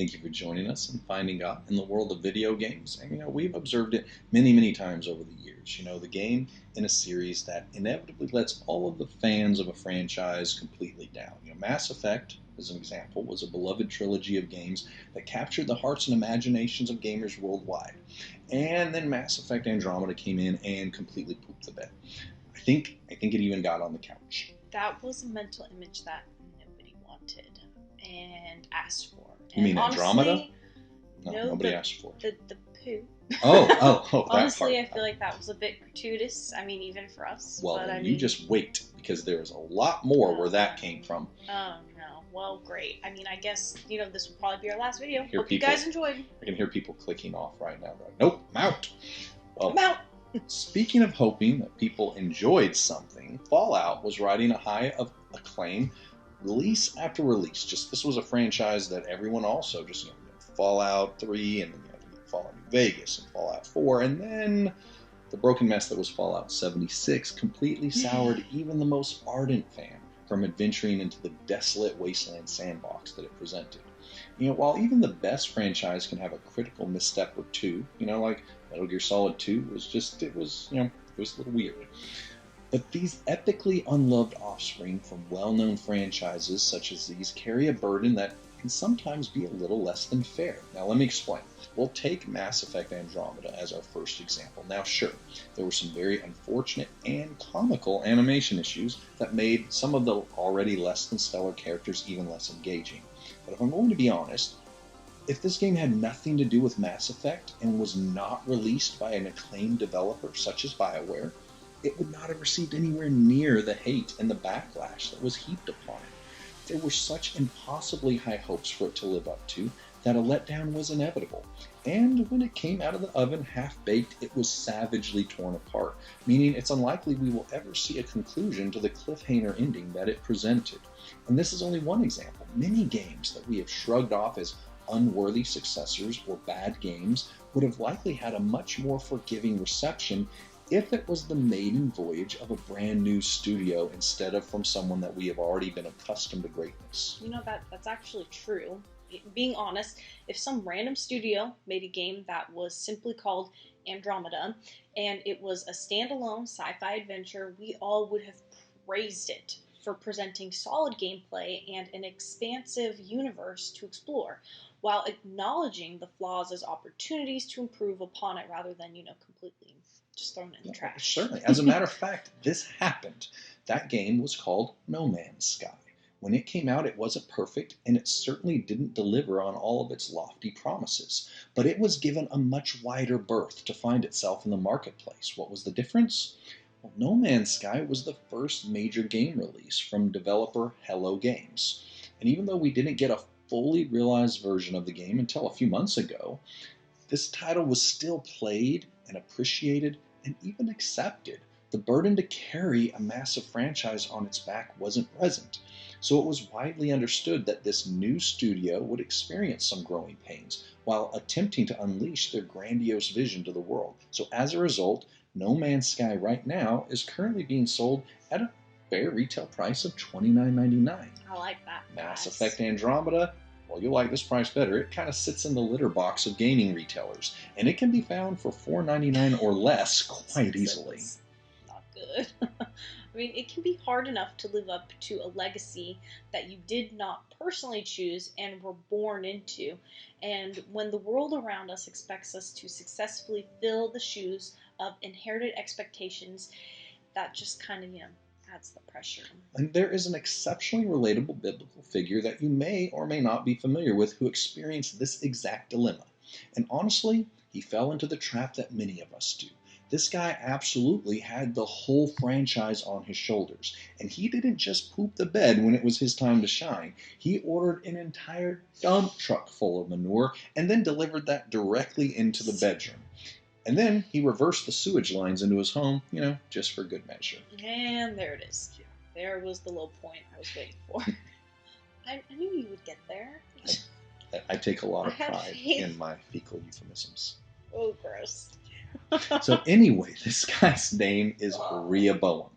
Thank you for joining us and finding out in the world of video games. And we've observed it many, many times over the years. The game in a series that inevitably lets all of the fans of a franchise completely down. Mass Effect, as an example, was a beloved trilogy of games that captured the hearts and imaginations of gamers worldwide. And then Mass Effect Andromeda came in and completely pooped the bed. I think it even got on the couch. That was a mental image that nobody wanted and asked for. You mean honestly, Andromeda? No, nobody asked for it. The poo. Oh, Honestly, that part. I feel like that was a bit gratuitous. I mean, even for us. Well, but then you just wait, because there's a lot more where that came from. Oh, no. Well, great. I mean, I guess, this will probably be our last video. Hope You guys enjoyed. I can hear people clicking off right now. Like, nope, I'm out. Well, I'm out. Speaking of hoping that people enjoyed something, Fallout was riding a high of acclaim release after release. This was a franchise that everyone also Fallout 3 and Fallout New Vegas and Fallout 4, and then the broken mess that was Fallout 76 completely soured even the most ardent fan from adventuring into the desolate wasteland sandbox that it presented. While even the best franchise can have a critical misstep or two, like Metal Gear Solid 2 it was a little weird. But these epically unloved offspring from well-known franchises such as these carry a burden that can sometimes be a little less than fair. Now let me explain. We'll take Mass Effect Andromeda as our first example. Now sure, there were some very unfortunate and comical animation issues that made some of the already less than stellar characters even less engaging. But if I'm going to be honest, if this game had nothing to do with Mass Effect and was not released by an acclaimed developer such as BioWare, it would not have received anywhere near the hate and the backlash that was heaped upon it. There were such impossibly high hopes for it to live up to that a letdown was inevitable. And when it came out of the oven half-baked, it was savagely torn apart, meaning it's unlikely we will ever see a conclusion to the cliffhanger ending that it presented. And this is only one example. Many games that we have shrugged off as unworthy successors or bad games would have likely had a much more forgiving reception if it was the maiden voyage of a brand new studio instead of from someone that we have already been accustomed to greatness. That's actually true. Being honest, if some random studio made a game that was simply called Andromeda and it was a standalone sci-fi adventure, we all would have praised it for presenting solid gameplay and an expansive universe to explore, while acknowledging the flaws as opportunities to improve upon it rather than, completely just thrown in the trash. Certainly. As a matter of fact, this happened. That game was called No Man's Sky. When it came out, it wasn't perfect, and it certainly didn't deliver on all of its lofty promises. But it was given a much wider berth to find itself in the marketplace. What was the difference? Well, No Man's Sky was the first major game release from developer Hello Games. And even though we didn't get a fully realized version of the game until a few months ago, this title was still played and appreciated and even accepted. The burden to carry a massive franchise on its back wasn't present. So it was widely understood that this new studio would experience some growing pains while attempting to unleash their grandiose vision to the world. So as a result, No Man's Sky right now is currently being sold at a fair retail price of $29.99. I like that. Mass Effect Andromeda, well, you'll like this price better. It kind of sits in the litter box of gaming retailers, and it can be found for $4.99 or less quite easily. Not good. I mean, it can be hard enough to live up to a legacy that you did not personally choose and were born into. And when the world around us expects us to successfully fill the shoes of inherited expectations, that just kind of, adds the pressure. And there is an exceptionally relatable biblical figure that you may or may not be familiar with who experienced this exact dilemma. And honestly, he fell into the trap that many of us do. This guy absolutely had the whole franchise on his shoulders. And he didn't just poop the bed when it was his time to shine. He ordered an entire dump truck full of manure and then delivered that directly into the bedroom. And then he reversed the sewage lines into his home, just for good measure. And there it is. There was the low point I was waiting for. I knew you would get there. I take a lot of pride in my fecal euphemisms. Oh, gross. So anyway, this guy's name is Rehoboam.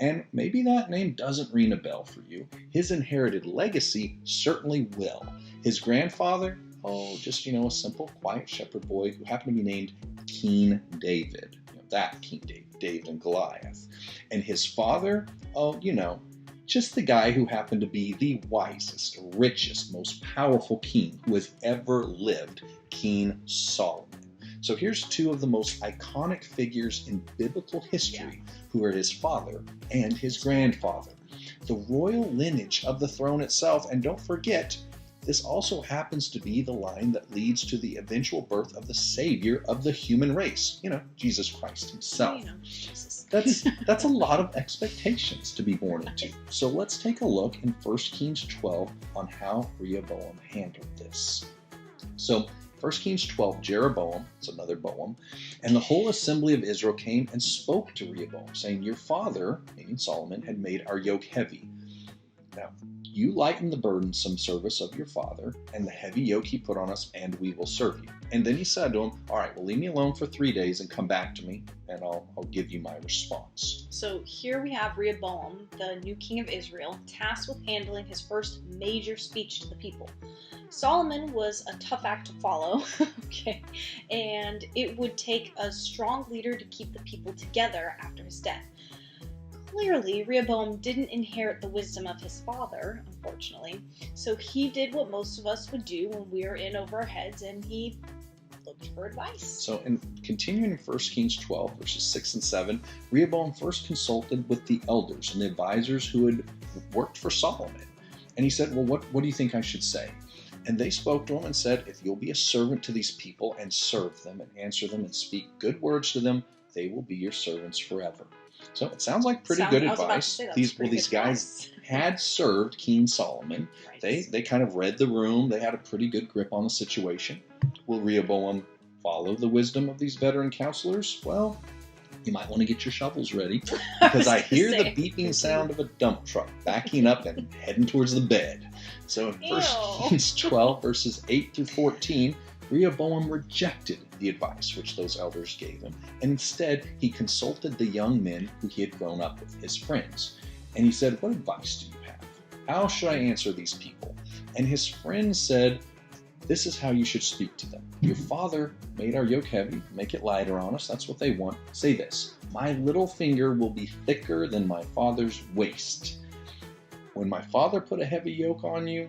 And maybe that name doesn't ring a bell for you. His inherited legacy certainly will. His grandfather, Oh, just, a simple, quiet shepherd boy who happened to be named King David. That King David, David and Goliath. And his father, just the guy who happened to be the wisest, richest, most powerful king who has ever lived, King Solomon. So here's two of the most iconic figures in biblical history who are his father and his grandfather. The royal lineage of the throne itself, and don't forget, this also happens to be the line that leads to the eventual birth of the savior of the human race, Jesus Christ himself. Jesus. That's a lot of expectations to be born into. So let's take a look in 1 Kings 12 on how Rehoboam handled this. So 1 Kings 12, Jeroboam, it's another Boam, and the whole assembly of Israel came and spoke to Rehoboam, saying, your father, meaning Solomon, had made our yoke heavy. Now, you lighten the burdensome service of your father and the heavy yoke he put on us, and we will serve you. And then he said to him, all right, well, leave me alone for 3 days and come back to me, and I'll give you my response. So here we have Rehoboam, the new king of Israel, tasked with handling his first major speech to the people. Solomon was a tough act to follow, okay, and it would take a strong leader to keep the people together after his death. Clearly, Rehoboam didn't inherit the wisdom of his father, unfortunately, so he did what most of us would do when we are in over our heads, and he looked for advice. So, in continuing in 1 Kings 12, verses 6 and 7, Rehoboam first consulted with the elders and the advisors who had worked for Solomon. And he said, well, what do you think I should say? And they spoke to him and said, if you'll be a servant to these people and serve them and answer them and speak good words to them, they will be your servants forever. So it sounds like pretty good advice. These guys had served King Solomon. Right. They kind of read the room. They had a pretty good grip on the situation. Will Rehoboam follow the wisdom of these veteran counselors? Well, you might want to get your shovels ready, because I hear the beeping sound of a dump truck backing up and heading towards the bed. So in 1 Kings 12, verses 8 through 14, Rehoboam rejected the advice which those elders gave him, and instead he consulted the young men who he had grown up with, his friends. And he said, what advice do you have? How should I answer these people? And his friends said, this is how you should speak to them. Your father made our yoke heavy, make it lighter on us. That's what they want. Say this, my little finger will be thicker than my father's waist. When my father put a heavy yoke on you,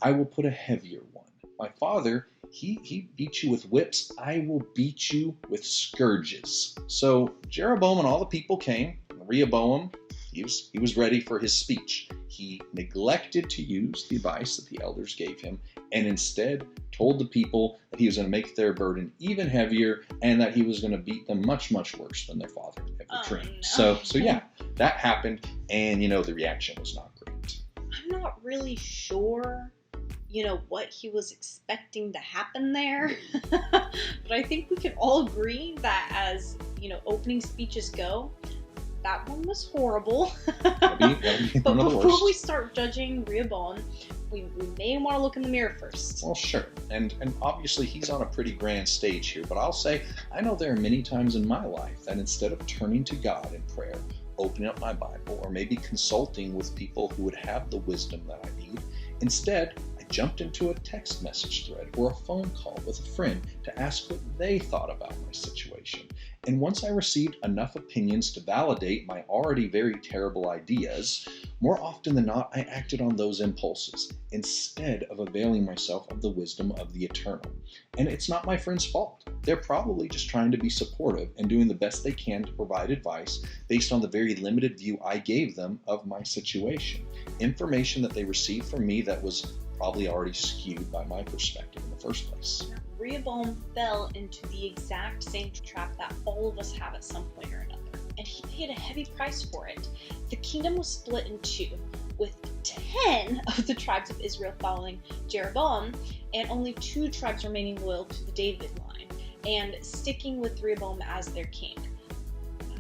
I will put a heavier one. My father, he beat you with whips. I will beat you with scourges. So Jeroboam and all the people came. Rehoboam, he was ready for his speech. He neglected to use the advice that the elders gave him, and instead told the people that he was going to make their burden even heavier, and that he was going to beat them much, much worse than their father had ever dreamed. No. So yeah, that happened, and the reaction was not great. I'm not really sure, what he was expecting to happen there. But I think we can all agree that as, opening speeches go, that one was horrible. That'd be But one of the before worst. we start judging Rehoboam, we may want to look in the mirror first. Well, sure. And obviously he's on a pretty grand stage here, but I'll say, I know there are many times in my life that instead of turning to God in prayer, opening up my Bible, or maybe consulting with people who would have the wisdom that I need, instead, I jumped into a text message thread or a phone call with a friend to ask what they thought about my situation. And once I received enough opinions to validate my already very terrible ideas, more often than not, I acted on those impulses instead of availing myself of the wisdom of the eternal. And it's not my friend's fault. They're probably just trying to be supportive and doing the best they can to provide advice based on the very limited view I gave them of my situation. Information that they received from me that was probably already skewed by my perspective in the first place. Rehoboam fell into the exact same trap that all of us have at some point or another, and he paid a heavy price for it. The kingdom was split in two, with 10 of the tribes of Israel following Jeroboam, and only 2 tribes remaining loyal to the David line, and sticking with Rehoboam as their king.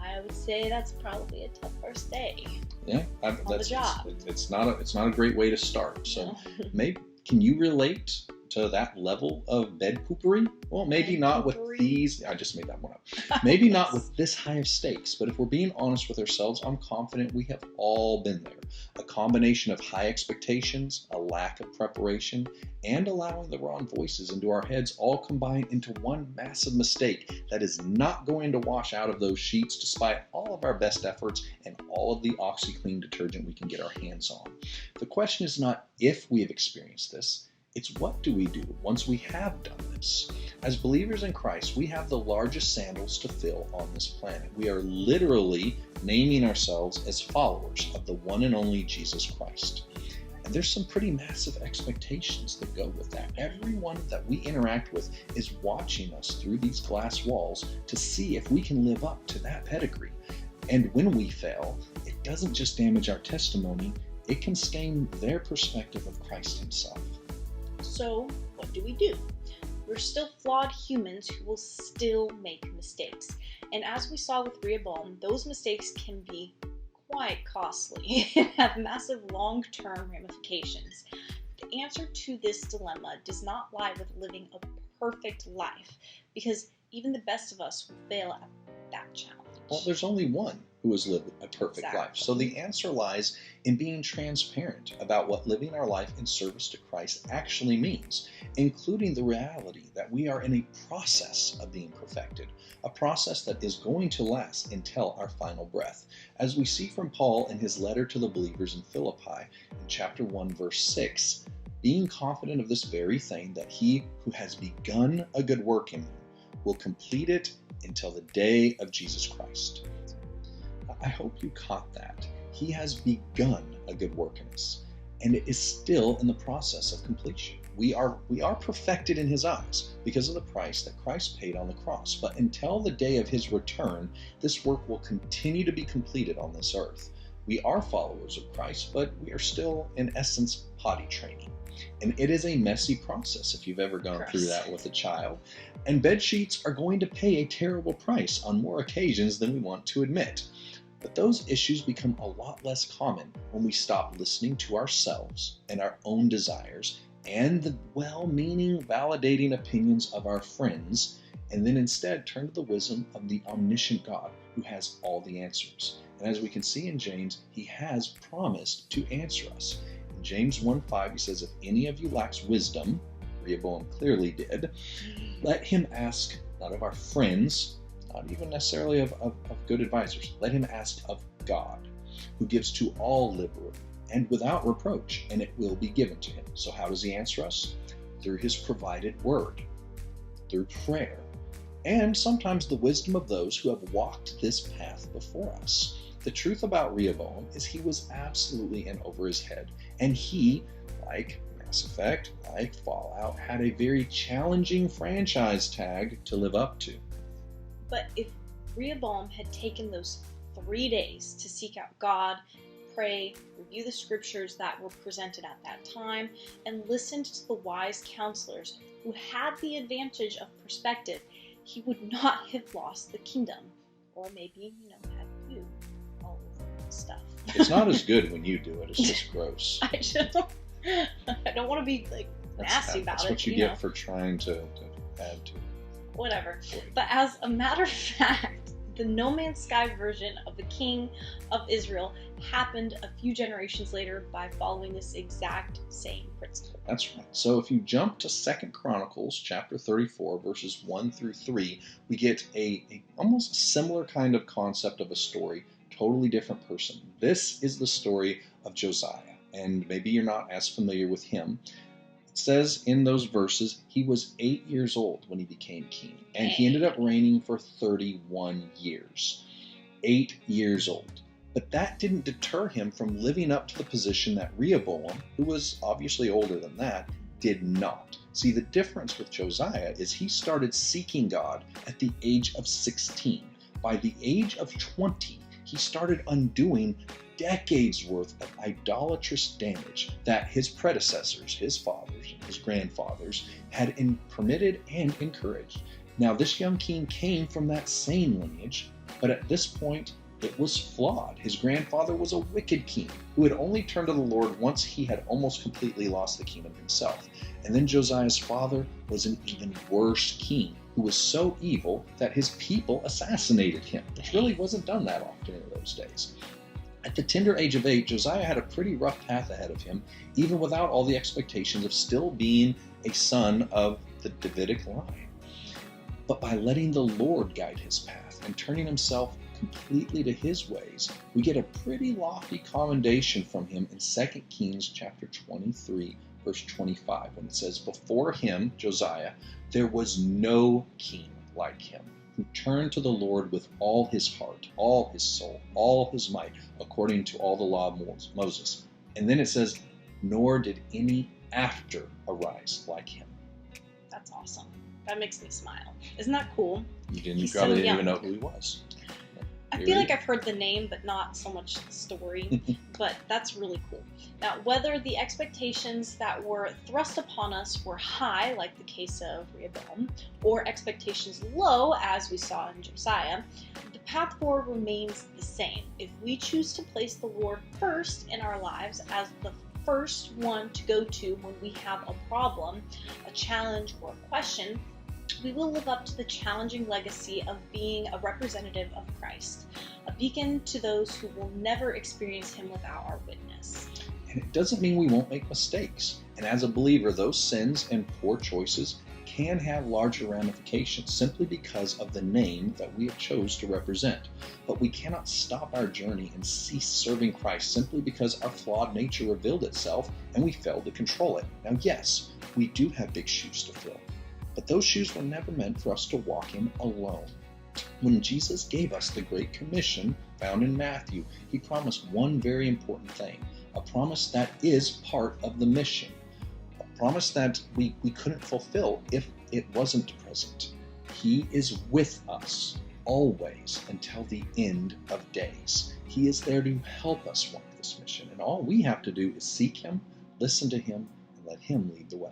I would say that's probably a tough first day. Yeah, on the job. It's not a great way to start. So maybe can you relate to that level of bed poopery? Well, maybe Bed not with poopery? these. I just made that one up. Maybe not Yes. with this high of stakes, but if we're being honest with ourselves, I'm confident we have all been there. A combination of high expectations, a lack of preparation, and allowing the wrong voices into our heads all combine into one massive mistake that is not going to wash out of those sheets despite all of our best efforts and all of the OxyClean detergent we can get our hands on. The question is not if we have experienced this, it's what do we do once we have done this? As believers in Christ, we have the largest sandals to fill on this planet. We are literally naming ourselves as followers of the one and only Jesus Christ. And there's some pretty massive expectations that go with that. Everyone that we interact with is watching us through these glass walls to see if we can live up to that pedigree. And when we fail, it doesn't just damage our testimony, it can stain their perspective of Christ himself. So, what do we do? We're still flawed humans who will still make mistakes. And as we saw with Rehoboam, those mistakes can be quite costly and have massive long-term ramifications. The answer to this dilemma does not lie with living a perfect life, because even the best of us will fail at that challenge. Well, there's only one who has lived a perfect life. Exactly. So the answer lies in being transparent about what living our life in service to Christ actually means, including the reality that we are in a process of being perfected, a process that is going to last until our final breath. As we see from Paul in his letter to the believers in Philippi in chapter 1, verse 6, being confident of this very thing, that he who has begun a good work in you will complete it until the day of Jesus Christ. I hope you caught that. He has begun a good work in us, and it is still in the process of completion. We are perfected in his eyes because of the price that Christ paid on the cross. But until the day of his return, this work will continue to be completed on this earth. We are followers of Christ, but we are still, in essence, potty training. And it is a messy process if you've ever gone through that with a child. And bed sheets are going to pay a terrible price on more occasions than we want to admit. But those issues become a lot less common when we stop listening to ourselves and our own desires and the well-meaning, validating opinions of our friends, and then instead turn to the wisdom of the omniscient God who has all the answers. And as we can see in James, he has promised to answer us. In James 1:5, he says, if any of you lacks wisdom, Rehoboam clearly did, let him ask not of our friends, not even necessarily of good advisors. Let him ask of God, who gives to all liberally and without reproach, and it will be given to him. So how does he answer us? Through his provided word, through prayer, and sometimes the wisdom of those who have walked this path before us. The truth about Rehoboam is he was absolutely in over his head, and he, like Mass Effect, like Fallout, had a very challenging franchise tag to live up to. But if Rehoboam had taken those 3 days to seek out God, pray, review the scriptures that were presented at that time, and listened to the wise counselors who had the advantage of perspective, he would not have lost the kingdom. Or maybe, had you all of the stuff. It's not as good when you do it. It's just gross. I don't want to be nasty about it. That's what you get for trying to add to it. Whatever. But as a matter of fact, the No Man's Sky version of the King of Israel happened a few generations later by following this exact same principle. That's right. So if you jump to 2 Chronicles chapter 34, verses 1 through 3, we get a almost similar kind of concept of a story, totally different person. This is the story of Josiah, and maybe you're not as familiar with him. It says in those verses, he was 8 years old when he became king, and he ended up reigning for 31 years. 8 years old. But that didn't deter him from living up to the position that Rehoboam, who was obviously older than that, did not. See, the difference with Josiah is he started seeking God at the age of 16. By the age of 20, he started undoing decades worth of idolatrous damage that his predecessors, his fathers, and his grandfathers had permitted and encouraged. Now, this young king came from that same lineage, but at this point, It was flawed. His grandfather was a wicked king who had only turned to the Lord once he had almost completely lost the kingdom himself. And then Josiah's father was an even worse king who was so evil that his people assassinated him, which really wasn't done that often in those days. At the tender age of 8, Josiah had a pretty rough path ahead of him, even without all the expectations of still being a son of the Davidic line. But by letting the Lord guide his path and turning himself completely to his ways, we get a pretty lofty commendation from him in 2 Kings chapter 23, verse 25, when it says, "Before him, Josiah, there was no king like him, who turned to the Lord with all his heart, all his soul, all his might, according to all the law of Moses." And then it says, "Nor did any after arise like him." That's awesome. That makes me smile. Isn't that cool? You He's probably so didn't young. even know who he was. I feel like I've heard the name, but not so much the story. But that's really cool. Now, whether the expectations that were thrust upon us were high, like the case of Rehoboam, or expectations low, as we saw in Josiah, the path forward remains the same. If we choose to place the Lord first in our lives as the first one to go to when we have a problem, a challenge, or a question, we will live up to the challenging legacy of being a representative of Christ, a beacon to those who will never experience him without our witness. And it doesn't mean we won't make mistakes. And as a believer, those sins and poor choices can have larger ramifications simply because of the name that we have chose to represent. But we cannot stop our journey and cease serving Christ simply because our flawed nature revealed itself and we failed to control it. Now, yes, we do have big shoes to fill, but those shoes were never meant for us to walk in alone. When Jesus gave us the Great Commission found in Matthew, he promised one very important thing, a promise that is part of the mission, a promise that we couldn't fulfill if it wasn't present. He is with us always until the end of days. He is there to help us walk this mission, and all we have to do is seek him, listen to him, and let him lead the way.